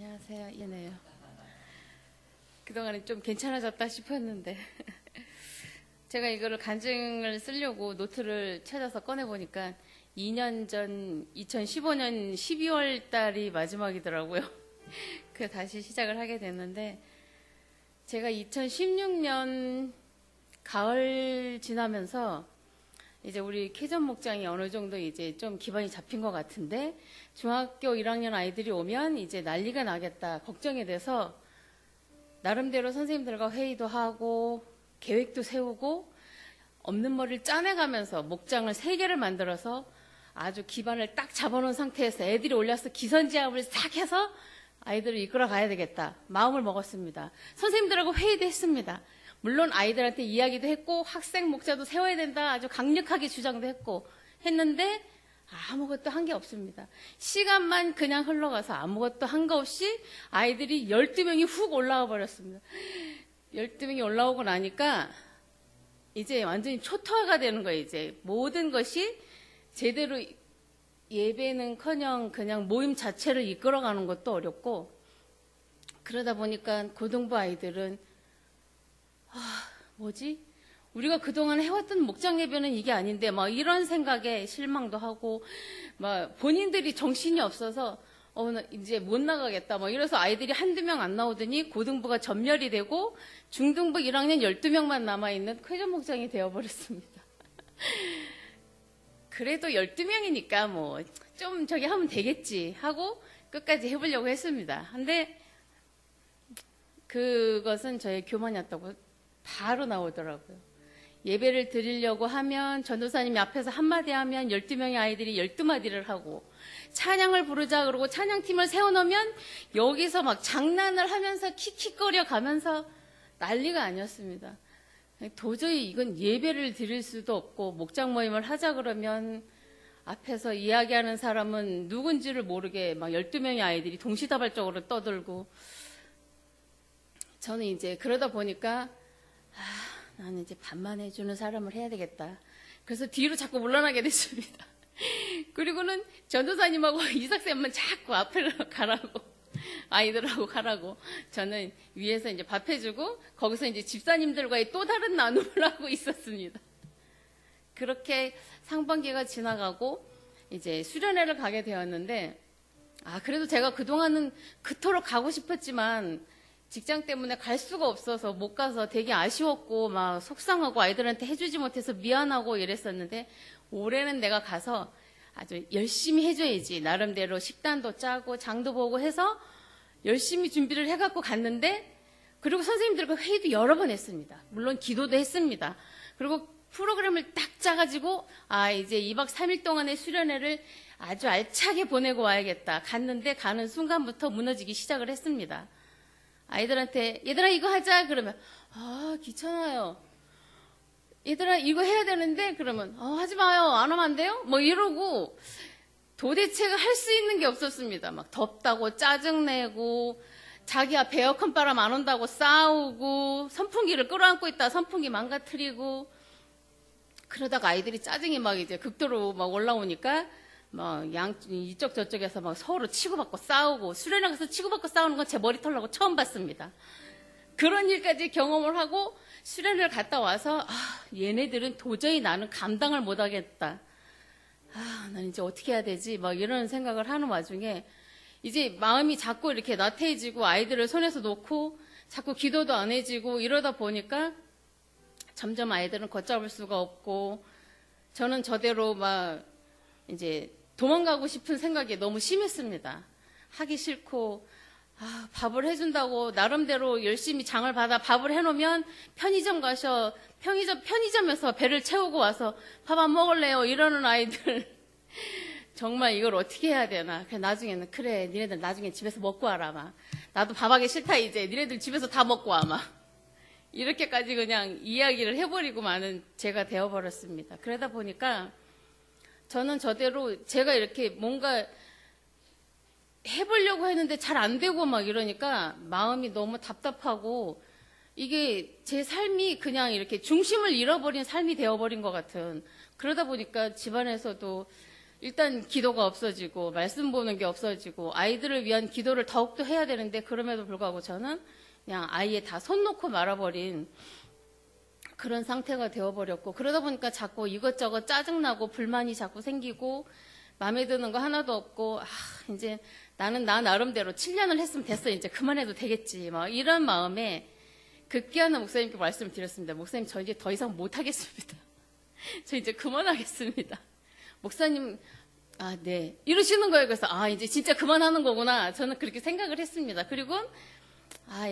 안녕하세요. 예네요. 그동안에 좀 괜찮아졌다 싶었는데 제가 이거를 간증을 쓰려고 노트를 찾아서 꺼내보니까 2년 전 2015년 12월 달이 마지막이더라고요. 그래서 다시 시작을 하게 됐는데, 제가 2016년 가을 지나면서 이제 우리 캐전 목장이 어느 정도 이제 좀 기반이 잡힌 것 같은데, 중학교 1학년 아이들이 오면 이제 난리가 나겠다 걱정이 돼서 나름대로 선생님들과 회의도 하고 계획도 세우고 없는 머리를 짜내가면서 목장을 3개를 만들어서 아주 기반을 딱 잡아놓은 상태에서 애들이 올려서 기선제압을 싹 해서 아이들을 이끌어 가야 되겠다 마음을 먹었습니다. 선생님들하고 회의도 했습니다. 물론 아이들한테 이야기도 했고 학생 목자도 세워야 된다 아주 강력하게 주장도 했고 했는데 아무것도 한 게 없습니다. 시간만 그냥 흘러가서 아무것도 한 거 없이 아이들이 12명이 훅 올라와 버렸습니다. 12명이 올라오고 나니까 이제 완전히 초토화가 되는 거예요. 이제 모든 것이 제대로 예배는커녕 그냥 모임 자체를 이끌어가는 것도 어렵고, 그러다 보니까 고등부 아이들은 뭐지? 우리가 그동안 해왔던 목장 예배는 이게 아닌데 막 이런 생각에 실망도 하고 막 본인들이 정신이 없어서 나 이제 못 나가겠다 막 이래서 아이들이 한두 명 안 나오더니 고등부가 전멸이 되고 중등부 1학년 12명만 남아있는 캐전 목장이 되어버렸습니다. 그래도 12명이니까 뭐 좀 저기 하면 되겠지 하고 끝까지 해보려고 했습니다. 근데 그것은 저의 교만이었다고 바로 나오더라고요. 예배를 드리려고 하면 전도사님이 앞에서 한마디 하면 12명의 아이들이 12마디를 하고, 찬양을 부르자 그러고 찬양팀을 세워놓으면 여기서 막 장난을 하면서 킥킥거려 가면서 난리가 아니었습니다. 도저히 이건 예배를 드릴 수도 없고, 목장 모임을 하자 그러면 앞에서 이야기하는 사람은 누군지를 모르게 막 12명의 아이들이 동시다발적으로 떠들고, 저는 이제 그러다 보니까 나는 이제 반만 해주는 사람을 해야 되겠다. 그래서 뒤로 자꾸 물러나게 됐습니다. 그리고는 전도사님하고 이삭쌤만 자꾸 앞으로 가라고, 아이들하고 가라고. 저는 위에서 이제 밥 해주고 거기서 이제 집사님들과의 또 다른 나눔을 하고 있었습니다. 그렇게 상반기가 지나가고 이제 수련회를 가게 되었는데, 그래도 제가 그동안은 그토록 가고 싶었지만 직장 때문에 갈 수가 없어서 못 가서 되게 아쉬웠고 막 속상하고 아이들한테 해주지 못해서 미안하고 이랬었는데, 올해는 내가 가서 아주 열심히 해줘야지, 나름대로 식단도 짜고 장도 보고 해서 열심히 준비를 해갖고 갔는데, 그리고 선생님들과 회의도 여러 번 했습니다. 물론 기도도 했습니다. 그리고 프로그램을 딱 짜가지고 이제 2박 3일 동안의 수련회를 아주 알차게 보내고 와야겠다. 갔는데 가는 순간부터 무너지기 시작을 했습니다. 아이들한테 얘들아 이거 하자 그러면 귀찮아요. 얘들아 이거 해야 되는데 그러면 하지 마요, 안 하면 안 돼요? 뭐 이러고 도대체가 할 수 있는 게 없었습니다. 막 덥다고 짜증내고 자기 앞에 에어컨 바람 안 온다고 싸우고 선풍기를 끌어안고 있다 선풍기 망가뜨리고, 그러다가 아이들이 짜증이 막 이제 극도로 막 올라오니까 막 이쪽 저쪽에서 막 서로 치고받고 싸우고, 수련회 가서 치고받고 싸우는 건 제 머리 털라고 처음 봤습니다. 그런 일까지 경험을 하고 수련회를 갔다 와서 얘네들은 도저히 나는 감당을 못하겠다. 난 이제 어떻게 해야 되지? 막 이런 생각을 하는 와중에 이제 마음이 자꾸 이렇게 나태해지고 아이들을 손에서 놓고 자꾸 기도도 안 해지고 이러다 보니까 점점 아이들은 걷잡을 수가 없고, 저는 저대로 막 이제 도망가고 싶은 생각이 너무 심했습니다. 하기 싫고, 밥을 해준다고 나름대로 열심히 장을 받아 밥을 해놓으면 편의점 가셔, 편의점에서 배를 채우고 와서 밥 안 먹을래요 이러는 아이들. 정말 이걸 어떻게 해야 되나. 그래 나중에는 그래 니네들 나중에 집에서 먹고 와라 막. 나도 밥하기 싫다 이제 니네들 집에서 다 먹고 와 막. 이렇게까지 그냥 이야기를 해버리고 마는 제가 되어버렸습니다. 그러다 보니까 저는 저대로 제가 이렇게 뭔가 해보려고 했는데 잘 안 되고 막 이러니까 마음이 너무 답답하고, 이게 제 삶이 그냥 이렇게 중심을 잃어버린 삶이 되어버린 것 같은, 그러다 보니까 집안에서도 일단 기도가 없어지고 말씀 보는 게 없어지고 아이들을 위한 기도를 더욱더 해야 되는데 그럼에도 불구하고 저는 그냥 아이에 다 손 놓고 말아버린 그런 상태가 되어버렸고 그러다 보니까 자꾸 이것저것 짜증나고 불만이 자꾸 생기고 마음에 드는 거 하나도 없고 이제 나는 나 나름대로 7년을 했으면 됐어 이제 그만해도 되겠지 막 이런 마음에 급기야는 목사님께 말씀을 드렸습니다. 목사님 저 이제 더 이상 못하겠습니다. 저 이제 그만하겠습니다. 목사님 네 이러시는 거예요. 그래서 이제 진짜 그만하는 거구나 저는 그렇게 생각을 했습니다. 그리고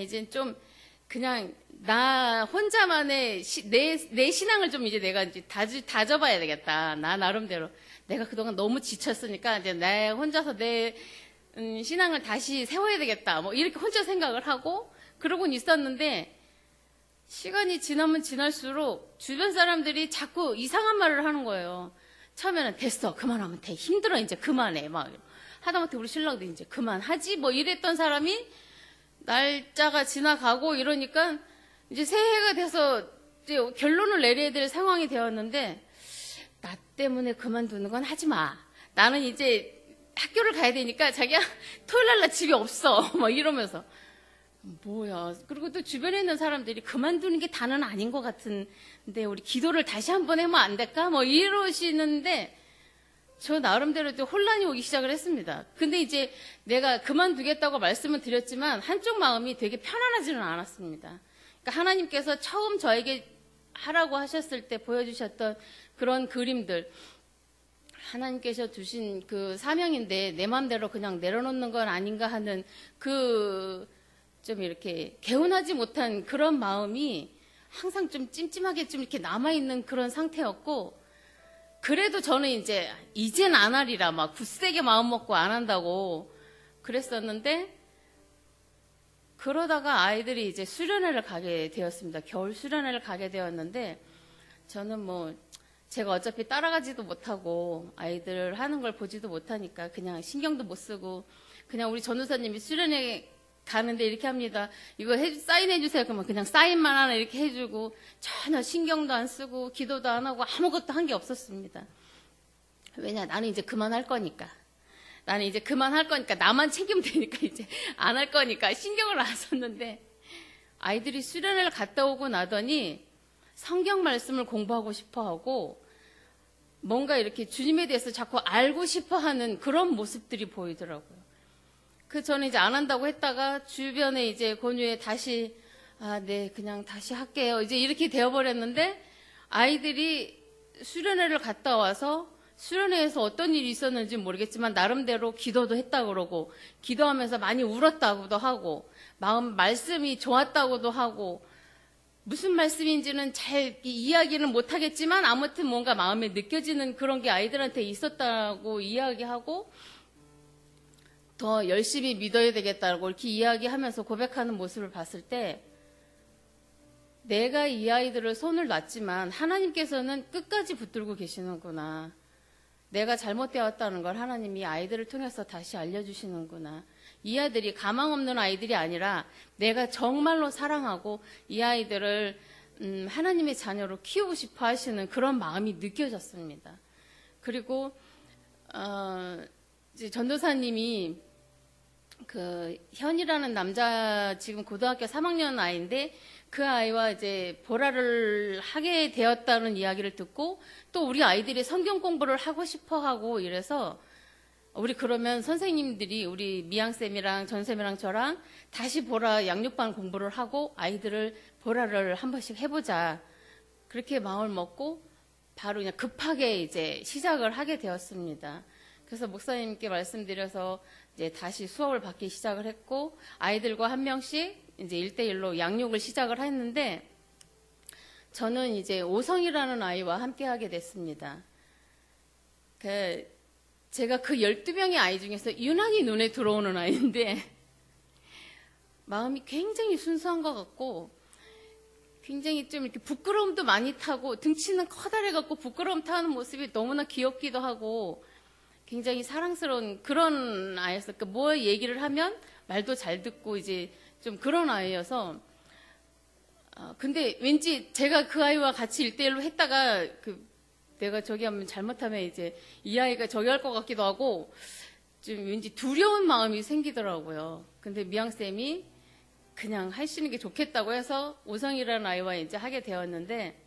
이제 좀 그냥 나 혼자만의 내 신앙을 좀 이제 내가 이제 다져봐야 되겠다. 나 나름대로 내가 그동안 너무 지쳤으니까 이제 내 혼자서 내 신앙을 다시 세워야 되겠다. 뭐 이렇게 혼자 생각을 하고 그러고는 있었는데 시간이 지나면 지날수록 주변 사람들이 자꾸 이상한 말을 하는 거예요. 처음에는 됐어 그만하면 돼 힘들어 이제 그만해 막 하다못해 우리 신랑도 이제 그만하지 뭐 이랬던 사람이 날짜가 지나가고 이러니까 이제 새해가 돼서 이제 결론을 내려야 될 상황이 되었는데 나 때문에 그만두는 건 하지 마. 나는 이제 학교를 가야 되니까 자기야 토요일 날 집에 없어. 막 이러면서 뭐야. 그리고 또 주변에 있는 사람들이 그만두는 게 다는 아닌 것 같은데 우리 기도를 다시 한번 해면 안 될까? 뭐 이러시는데 저 나름대로 또 혼란이 오기 시작을 했습니다. 근데 이제 내가 그만두겠다고 말씀을 드렸지만 한쪽 마음이 되게 편안하지는 않았습니다. 그러니까 하나님께서 처음 저에게 하라고 하셨을 때 보여주셨던 그런 그림들 하나님께서 주신 그 사명인데 내 마음대로 그냥 내려놓는 건 아닌가 하는 그 좀 이렇게 개운하지 못한 그런 마음이 항상 좀 찜찜하게 좀 이렇게 남아있는 그런 상태였고 그래도 저는 이젠 안 하리라 막 굳세게 마음 먹고 안 한다고 그랬었는데 그러다가 아이들이 이제 수련회를 가게 되었습니다. 겨울 수련회를 가게 되었는데 저는 뭐 제가 어차피 따라가지도 못하고 아이들 하는 걸 보지도 못하니까 그냥 신경도 못 쓰고 그냥 우리 전도사님이 수련회 가는데 이렇게 합니다. 이거 사인해 주세요. 그러면 그냥 사인만 하나 이렇게 해주고 전혀 신경도 안 쓰고 기도도 안 하고 아무것도 한 게 없었습니다. 왜냐 나는 이제 그만할 거니까. 나는 이제 그만할 거니까 나만 책임 되니까 이제 안 할 거니까 신경을 안 썼는데 아이들이 수련회를 갔다 오고 나더니 성경 말씀을 공부하고 싶어 하고 뭔가 이렇게 주님에 대해서 자꾸 알고 싶어 하는 그런 모습들이 보이더라고요. 저는 이제 안 한다고 했다가 주변에 이제 권유에 다시 네 그냥 다시 할게요. 이제 이렇게 되어버렸는데 아이들이 수련회를 갔다 와서 수련회에서 어떤 일이 있었는지 모르겠지만 나름대로 기도도 했다고 그러고 기도하면서 많이 울었다고도 하고 말씀이 좋았다고도 하고 무슨 말씀인지는 잘 이야기는 못하겠지만 아무튼 뭔가 마음에 느껴지는 그런 게 아이들한테 있었다고 이야기하고 더 열심히 믿어야 되겠다고 이렇게 이야기하면서 고백하는 모습을 봤을 때 내가 이 아이들을 손을 놨지만 하나님께서는 끝까지 붙들고 계시는구나. 내가 잘못되었다는 걸 하나님이 아이들을 통해서 다시 알려주시는구나. 이 아이들이 가망 없는 아이들이 아니라 내가 정말로 사랑하고 이 아이들을 하나님의 자녀로 키우고 싶어 하시는 그런 마음이 느껴졌습니다. 그리고 이제 전도사님이 현이라는 남자 지금 고등학교 3학년 아이인데 그 아이와 이제 보라를 하게 되었다는 이야기를 듣고 또 우리 아이들이 성경 공부를 하고 싶어 하고 이래서 우리 그러면 선생님들이 우리 미양쌤이랑 전쌤이랑 저랑 다시 보라 양육반 공부를 하고 아이들을 보라를 한 번씩 해보자. 그렇게 마음을 먹고 바로 그냥 급하게 이제 시작을 하게 되었습니다. 그래서 목사님께 말씀드려서 이제 다시 수업을 받기 시작을 했고 아이들과 한 명씩 이제 1대1로 양육을 시작을 했는데 저는 이제 오성이라는 아이와 함께 하게 됐습니다. 제가 그 12명의 아이 중에서 유난히 눈에 들어오는 아이인데 마음이 굉장히 순수한 것 같고 굉장히 좀 이렇게 부끄러움도 많이 타고 등치는 커다래갖고 부끄러움 타는 모습이 너무나 귀엽기도 하고 굉장히 사랑스러운 그런 아이였어요. 그러니까 뭐 얘기를 하면 말도 잘 듣고 이제 좀 그런 아이여서 근데 왠지 제가 그 아이와 같이 1대1로 했다가 내가 저기 하면 잘못하면 이제 이 아이가 저기 할 것 같기도 하고 좀 왠지 두려운 마음이 생기더라고요. 근데 미양쌤이 그냥 하시는 게 좋겠다고 해서 오성이라는 아이와 이제 하게 되었는데,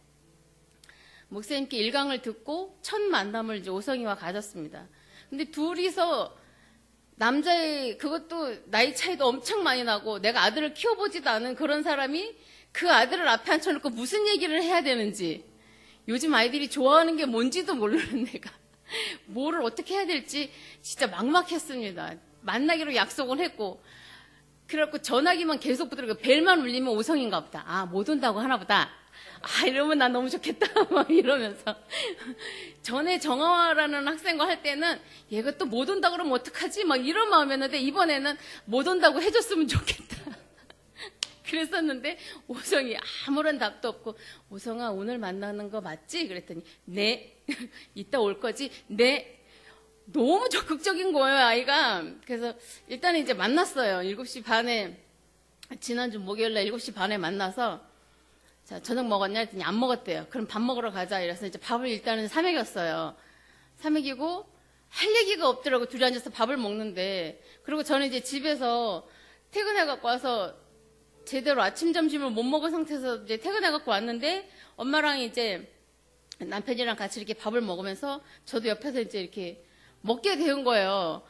목사님께 일강을 듣고 첫 만남을 이제 오성이와 가졌습니다. 근데 둘이서 남자의, 그것도 나이 차이도 엄청 많이 나고 내가 아들을 키워보지도 않은 그런 사람이 그 아들을 앞에 앉혀놓고 무슨 얘기를 해야 되는지, 요즘 아이들이 좋아하는 게 뭔지도 모르는 내가 뭐를 어떻게 해야 될지 진짜 막막했습니다. 만나기로 약속을 했고, 그래갖고 전화기만 계속 부드럽고 벨만 울리면 오성인가 보다. 아, 못 온다고 하나 보다. 아, 이러면 난 너무 좋겠다. 막 이러면서. 전에 정화라는 학생과 할 때는 얘가 또 못 온다 그러면 어떡하지? 막 이런 마음이었는데, 이번에는 못 온다고 해줬으면 좋겠다. 그랬었는데 오성이 아무런 답도 없고, 오성아 오늘 만나는 거 맞지? 그랬더니 네. 이따 올 거지? 네. 너무 적극적인 거예요, 아이가. 그래서 일단 이제 만났어요. 7시 반에, 지난주 목요일날 7시 반에 만나서, 자, 저녁 먹었냐? 했더니 안 먹었대요. 그럼 밥 먹으러 가자. 이래서 이제 밥을 일단은 사 먹였어요. 사 먹이고 할 얘기가 없더라고. 둘이 앉아서 밥을 먹는데. 그리고 저는 이제 집에서 퇴근해갖고 와서 제대로 아침, 점심을 못 먹은 상태에서 이제 퇴근해갖고 왔는데, 엄마랑 이제 남편이랑 같이 이렇게 밥을 먹으면서 저도 옆에서 이제 이렇게 먹게 된 거예요.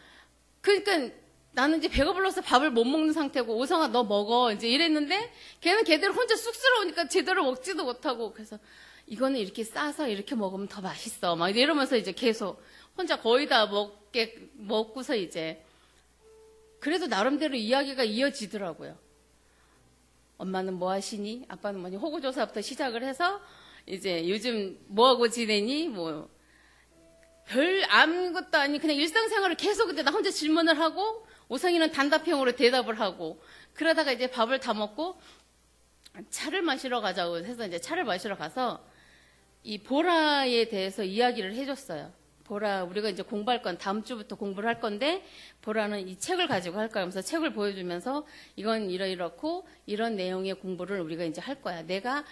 그러니까 나는 이제 배가 불러서 밥을 못 먹는 상태고, 오성아 너 먹어 이제 이랬는데, 걔는 걔대로 혼자 쑥스러우니까 제대로 먹지도 못하고, 그래서 이거는 이렇게 싸서 이렇게 먹으면 더 맛있어 막 이러면서 이제 계속 혼자 거의 다 먹고서 이제, 그래도 나름대로 이야기가 이어지더라고요. 엄마는 뭐 하시니? 아빠는 뭐니? 호구조사부터 시작을 해서 이제 요즘 뭐하고 지내니? 뭐 별 아무것도 아닌 그냥 일상생활을 계속 근데 나 혼자 질문을 하고, 오성이는 단답형으로 대답을 하고, 그러다가 이제 밥을 다 먹고 차를 마시러 가자고 해서 이제 차를 마시러 가서 이 보라에 대해서 이야기를 해줬어요. 보라, 우리가 이제 공부할 건 다음 주부터 공부를 할 건데, 보라는 이 책을 가지고 할 거야. 하면서 책을 보여주면서 이건 이렇고 이런 내용의 공부를 우리가 이제 할 거야. 내가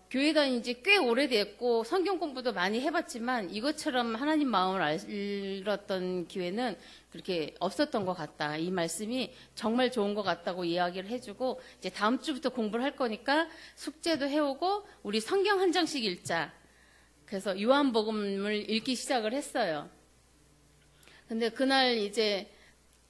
교회 다닌 지 꽤 오래됐고 성경 공부도 많이 해봤지만 이것처럼 하나님 마음을 알았던 기회는 그렇게 없었던 것 같다. 이 말씀이 정말 좋은 것 같다고 이야기를 해주고, 이제 다음 주부터 공부를 할 거니까 숙제도 해오고 우리 성경 한 장씩 읽자. 그래서 요한복음을 읽기 시작을 했어요. 근데 그날 이제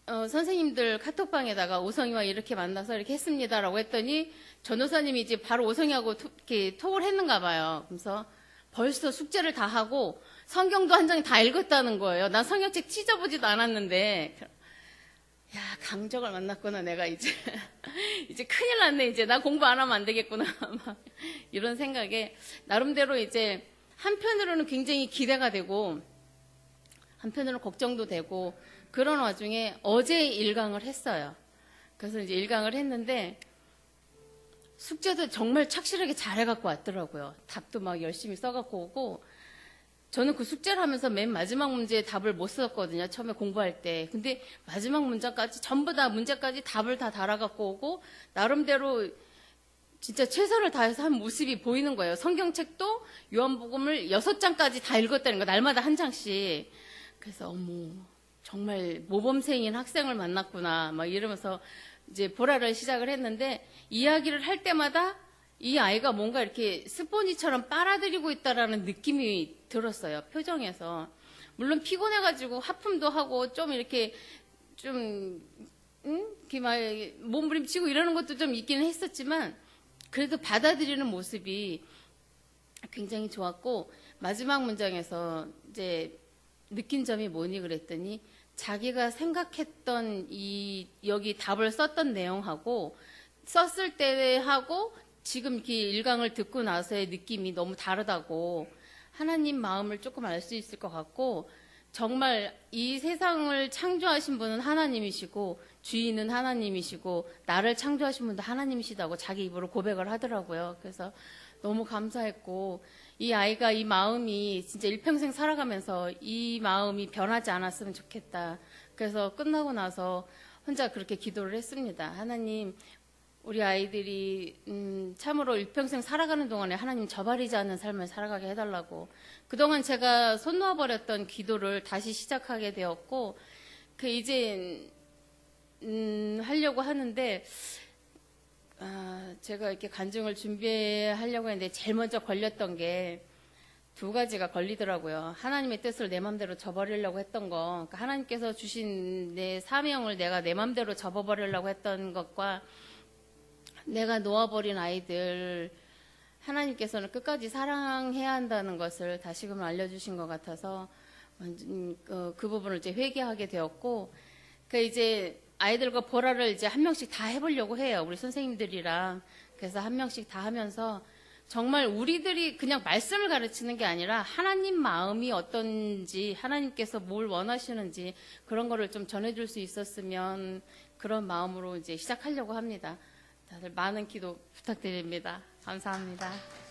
선생님들 카톡방에다가 오성이와 이렇게 만나서 이렇게 했습니다라고 했더니 전도사님이 이제 바로 오성이하고 이렇게 톡을 했는가 봐요. 그래서 벌써 숙제를 다 하고 성경도 한 장 다 읽었다는 거예요. 난 성경책 찢어보지도 않았는데, 야, 강적을 만났구나 내가 이제. 이제 큰일 났네. 이제 나 공부 안 하면 안 되겠구나. 막 이런 생각에 나름대로 이제 한편으로는 굉장히 기대가 되고 한편으로는 걱정도 되고, 그런 와중에 어제 일강을 했어요. 그래서 이제 일강을 했는데 숙제도 정말 착실하게 잘 해갖고 왔더라고요. 답도 막 열심히 써갖고 오고, 저는 그 숙제를 하면서 맨 마지막 문제에 답을 못 썼거든요. 처음에 공부할 때. 근데 마지막 문제까지 전부 다 문제까지 답을 다 달아갖고 오고, 나름대로 진짜 최선을 다해서 한 모습이 보이는 거예요. 성경책도 요한복음을 6장까지 다 읽었다는 거, 날마다 한 장씩. 그래서 어머, 정말 모범생인 학생을 만났구나 막 이러면서 이제 보라를 시작을 했는데, 이야기를 할 때마다 이 아이가 뭔가 이렇게 스포니처럼 빨아들이고 있다라는 느낌이 들었어요. 표정에서. 물론 피곤해가지고 하품도 하고 좀 이렇게 좀 이렇게 막 몸부림치고 이러는 것도 좀 있기는 했었지만, 그래도 받아들이는 모습이 굉장히 좋았고, 마지막 문장에서 이제 느낀 점이 뭐니 그랬더니, 자기가 생각했던 여기 답을 썼던 내용하고 썼을 때하고 지금 이렇게 일강을 듣고 나서의 느낌이 너무 다르다고, 하나님 마음을 조금 알 수 있을 것 같고, 정말 이 세상을 창조하신 분은 하나님이시고 주인은 하나님이시고 나를 창조하신 분도 하나님이시다고 자기 입으로 고백을 하더라고요. 그래서 너무 감사했고, 이 아이가 이 마음이 진짜 일평생 살아가면서 이 마음이 변하지 않았으면 좋겠다. 그래서 끝나고 나서 혼자 그렇게 기도를 했습니다. 하나님, 우리 아이들이 참으로 일평생 살아가는 동안에 하나님 저버리지 않는 삶을 살아가게 해달라고 그동안 제가 손 놓아버렸던 기도를 다시 시작하게 되었고 그 이제 하려고 하는데 제가 이렇게 간증을 준비하려고 했는데 제일 먼저 걸렸던 게 두 가지가 걸리더라고요. 하나님의 뜻을 내 맘대로 저버리려고 했던 거, 그러니까 하나님께서 주신 내 사명을 내가 내 맘대로 접어버리려고 했던 것과 내가 놓아버린 아이들 하나님께서는 끝까지 사랑해야 한다는 것을 다시금 알려주신 것 같아서 그 부분을 이제 회개하게 되었고 그 이제 아이들과 보라를 이제 한 명씩 다 해보려고 해요. 우리 선생님들이랑. 그래서 한 명씩 다 하면서 정말 우리들이 그냥 말씀을 가르치는 게 아니라 하나님 마음이 어떤지 하나님께서 뭘 원하시는지 그런 거를 좀 전해줄 수 있었으면 그런 마음으로 이제 시작하려고 합니다. 다들 많은 기도 부탁드립니다. 감사합니다.